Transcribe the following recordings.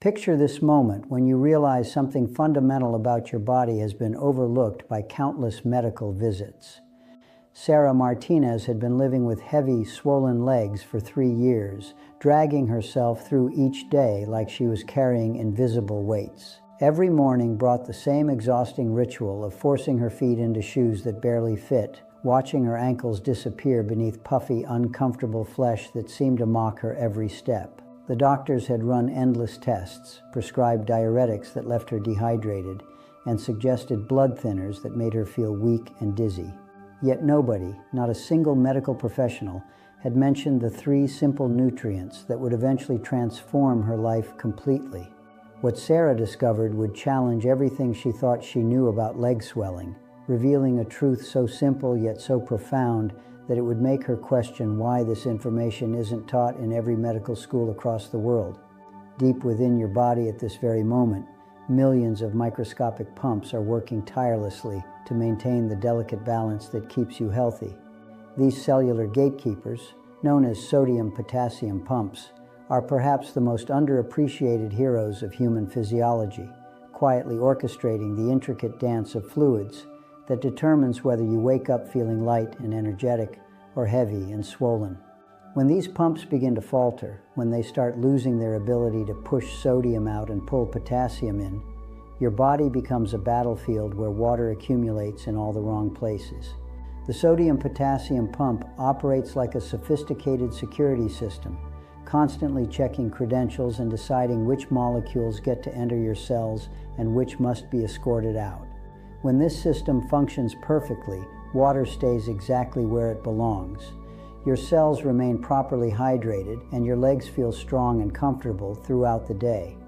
Picture this moment when you realize something fundamental about your body has been overlooked by countless medical visits. Sarah Martinez had been living with heavy, swollen legs for 3 years, dragging herself through each day like she was carrying invisible weights. Every morning brought the same exhausting ritual of forcing her feet into shoes that barely fit, watching her ankles disappear beneath puffy, uncomfortable flesh that seemed to mock her every step. The doctors had run endless tests, prescribed diuretics that left her dehydrated, and suggested blood thinners that made her feel weak and dizzy. Yet nobody, not a single medical professional, had mentioned the 3 simple nutrients that would eventually transform her life completely. What Sarah discovered would challenge everything she thought she knew about leg swelling, revealing a truth so simple yet so profound that it would make her question why this information isn't taught in every medical school across the world. Deep within your body at this very moment, millions of microscopic pumps are working tirelessly to maintain the delicate balance that keeps you healthy. These cellular gatekeepers, known as sodium-potassium pumps, are perhaps the most underappreciated heroes of human physiology, quietly orchestrating the intricate dance of fluids that determines whether you wake up feeling light and energetic or heavy and swollen. When these pumps begin to falter, when they start losing their ability to push sodium out and pull potassium in, your body becomes a battlefield where water accumulates in all the wrong places. The sodium-potassium pump operates like a sophisticated security system, constantly checking credentials and deciding which molecules get to enter your cells and which must be escorted out. When this system functions perfectly, water stays exactly where it belongs. Your cells remain properly hydrated and your legs feel strong and comfortable throughout the day.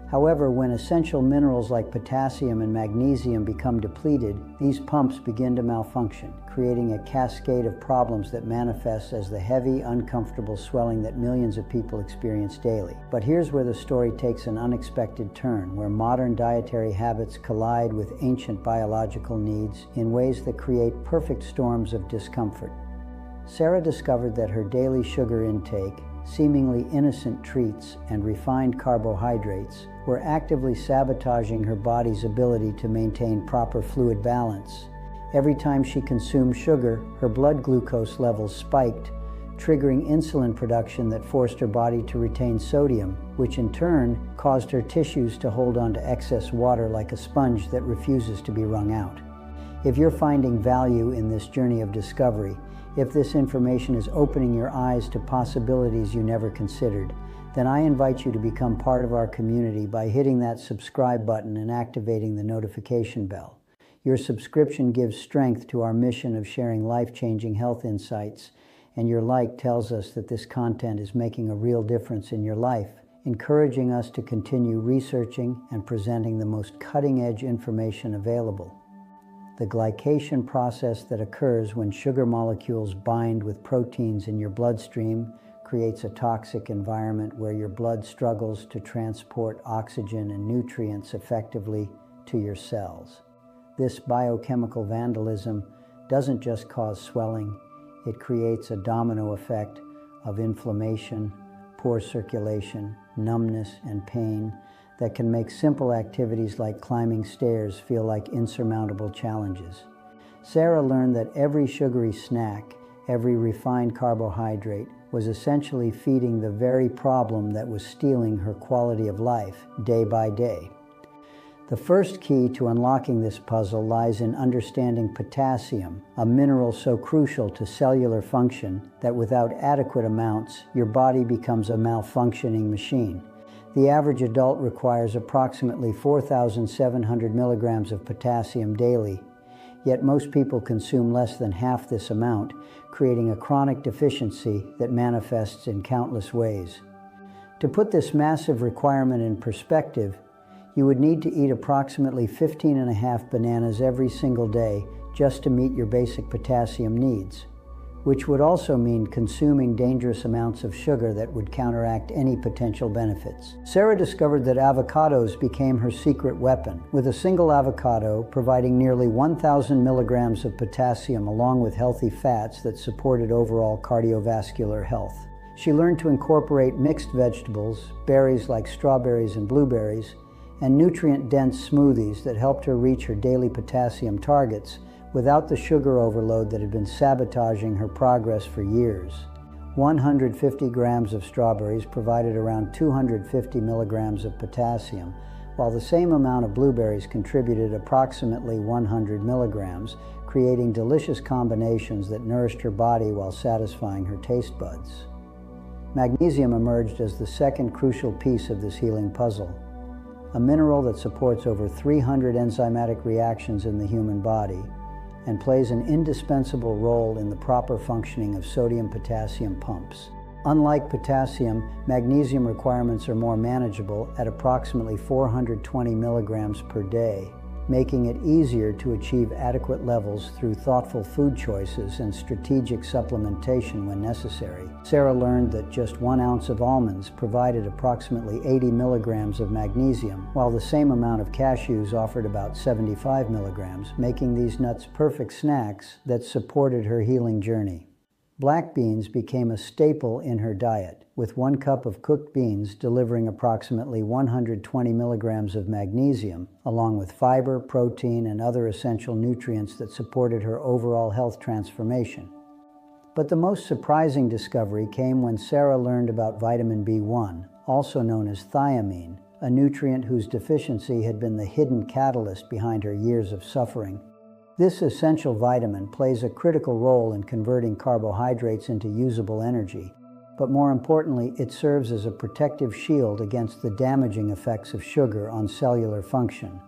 However, when essential minerals like potassium and magnesium become depleted, these pumps begin to malfunction, creating a cascade of problems that manifests as the heavy, uncomfortable swelling that millions of people experience daily. But here's where the story takes an unexpected turn, where modern dietary habits collide with ancient biological needs in ways that create perfect storms of discomfort. Sarah discovered that her daily sugar intake, seemingly innocent treats, and refined carbohydrates were actively sabotaging her body's ability to maintain proper fluid balance. Every time she consumed sugar, her blood glucose levels spiked, triggering insulin production that forced her body to retain sodium, which in turn caused her tissues to hold on to excess water like a sponge that refuses to be wrung out. If you're finding value in this journey of discovery, if this information is opening your eyes to possibilities you never considered, then I invite you to become part of our community by hitting that subscribe button and activating the notification bell. Your subscription gives strength to our mission of sharing life-changing health insights, and your like tells us that this content is making a real difference in your life, encouraging us to continue researching and presenting the most cutting-edge information available. The glycation process that occurs when sugar molecules bind with proteins in your bloodstream creates a toxic environment where your blood struggles to transport oxygen and nutrients effectively to your cells. This biochemical vandalism doesn't just cause swelling, it creates a domino effect of inflammation, poor circulation, numbness, and pain that can make simple activities like climbing stairs feel like insurmountable challenges. Sarah learned that every sugary snack, every refined carbohydrate, was essentially feeding the very problem that was stealing her quality of life day by day. The first key to unlocking this puzzle lies in understanding potassium, a mineral so crucial to cellular function that without adequate amounts, your body becomes a malfunctioning machine. The average adult requires approximately 4,700 milligrams of potassium daily, yet most people consume less than half this amount, creating a chronic deficiency that manifests in countless ways. To put this massive requirement in perspective, you would need to eat approximately 15.5 bananas every single day just to meet your basic potassium needs, which would also mean consuming dangerous amounts of sugar that would counteract any potential benefits. Sarah discovered that avocados became her secret weapon, with a single avocado providing nearly 1,000 milligrams of potassium along with healthy fats that supported overall cardiovascular health. She learned to incorporate mixed vegetables, berries like strawberries and blueberries, and nutrient-dense smoothies that helped her reach her daily potassium targets without the sugar overload that had been sabotaging her progress for years. 150 grams of strawberries provided around 250 milligrams of potassium, while the same amount of blueberries contributed approximately 100 milligrams, creating delicious combinations that nourished her body while satisfying her taste buds. Magnesium emerged as the second crucial piece of this healing puzzle, a mineral that supports over 300 enzymatic reactions in the human body and plays an indispensable role in the proper functioning of sodium-potassium pumps. Unlike potassium, magnesium requirements are more manageable at approximately 420 milligrams per day, making it easier to achieve adequate levels through thoughtful food choices and strategic supplementation when necessary. Sarah learned that just 1 ounce of almonds provided approximately 80 milligrams of magnesium, while the same amount of cashews offered about 75 milligrams, making these nuts perfect snacks that supported her healing journey. Black beans became a staple in her diet, with 1 cup of cooked beans delivering approximately 120 milligrams of magnesium, along with fiber, protein, and other essential nutrients that supported her overall health transformation. But the most surprising discovery came when Sarah learned about vitamin B1, also known as thiamine, a nutrient whose deficiency had been the hidden catalyst behind her years of suffering. This essential vitamin plays a critical role in converting carbohydrates into usable energy, but more importantly, it serves as a protective shield against the damaging effects of sugar on cellular function.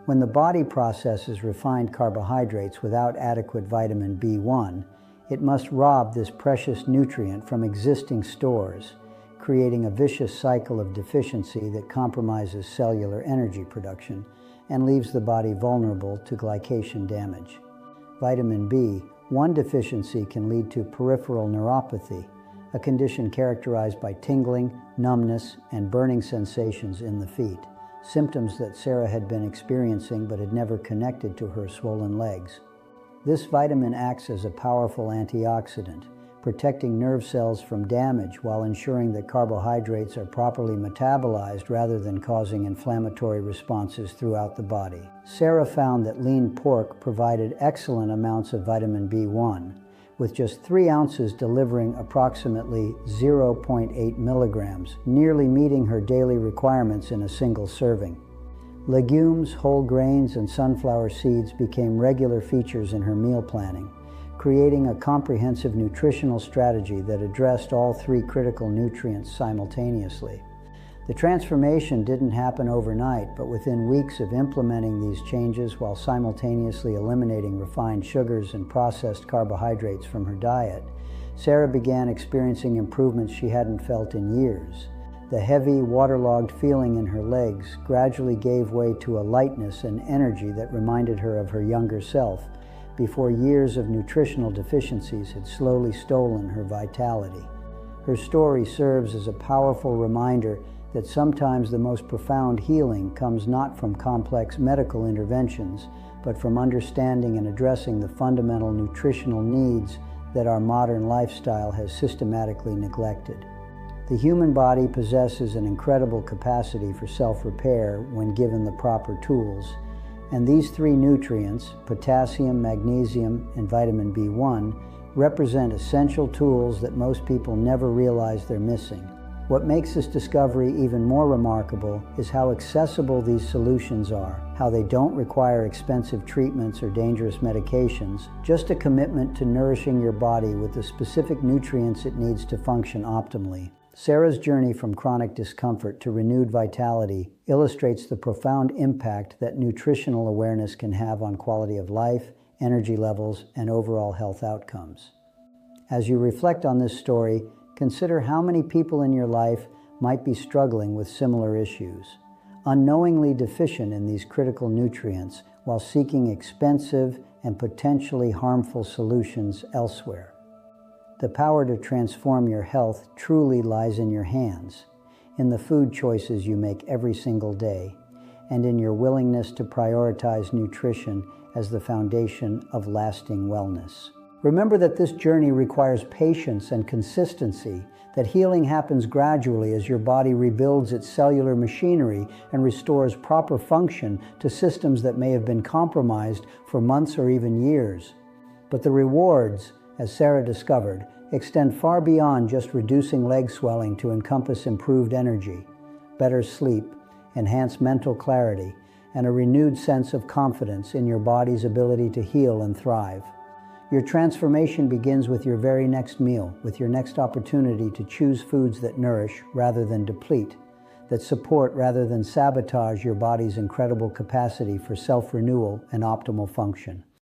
When the body processes refined carbohydrates without adequate vitamin B1, it must rob this precious nutrient from existing stores, creating a vicious cycle of deficiency that compromises cellular energy production and leaves the body vulnerable to glycation damage. Vitamin B1 deficiency can lead to peripheral neuropathy, a condition characterized by tingling, numbness, and burning sensations in the feet, symptoms that Sarah had been experiencing but had never connected to her swollen legs. This vitamin acts as a powerful antioxidant, protecting nerve cells from damage while ensuring that carbohydrates are properly metabolized rather than causing inflammatory responses throughout the body. Sarah found that lean pork provided excellent amounts of vitamin B1, with just 3 ounces delivering approximately 0.8 milligrams, nearly meeting her daily requirements in a single serving. Legumes, whole grains, and sunflower seeds became regular features in her meal planning, creating a comprehensive nutritional strategy that addressed all 3 critical nutrients simultaneously. The transformation didn't happen overnight, but within weeks of implementing these changes while simultaneously eliminating refined sugars and processed carbohydrates from her diet, Sarah began experiencing improvements she hadn't felt in years. The heavy, waterlogged feeling in her legs gradually gave way to a lightness and energy that reminded her of her younger self, before years of nutritional deficiencies had slowly stolen her vitality. Her story serves as a powerful reminder that sometimes the most profound healing comes not from complex medical interventions, but from understanding and addressing the fundamental nutritional needs that our modern lifestyle has systematically neglected. The human body possesses an incredible capacity for self-repair when given the proper tools, and these 3 nutrients, potassium, magnesium, and vitamin B1, represent essential tools that most people never realize they're missing. What makes this discovery even more remarkable is how accessible these solutions are, how they don't require expensive treatments or dangerous medications, just a commitment to nourishing your body with the specific nutrients it needs to function optimally. Sarah's journey from chronic discomfort to renewed vitality illustrates the profound impact that nutritional awareness can have on quality of life, energy levels, and overall health outcomes. As you reflect on this story, consider how many people in your life might be struggling with similar issues, unknowingly deficient in these critical nutrients while seeking expensive and potentially harmful solutions elsewhere. The power to transform your health truly lies in your hands, in the food choices you make every single day, and in your willingness to prioritize nutrition as the foundation of lasting wellness. Remember that this journey requires patience and consistency, that healing happens gradually as your body rebuilds its cellular machinery and restores proper function to systems that may have been compromised for months or even years. But the rewards, as Sarah discovered, extend far beyond just reducing leg swelling to encompass improved energy, better sleep, enhanced mental clarity, and a renewed sense of confidence in your body's ability to heal and thrive. Your transformation begins with your very next meal, with your next opportunity to choose foods that nourish rather than deplete, that support rather than sabotage your body's incredible capacity for self-renewal and optimal function.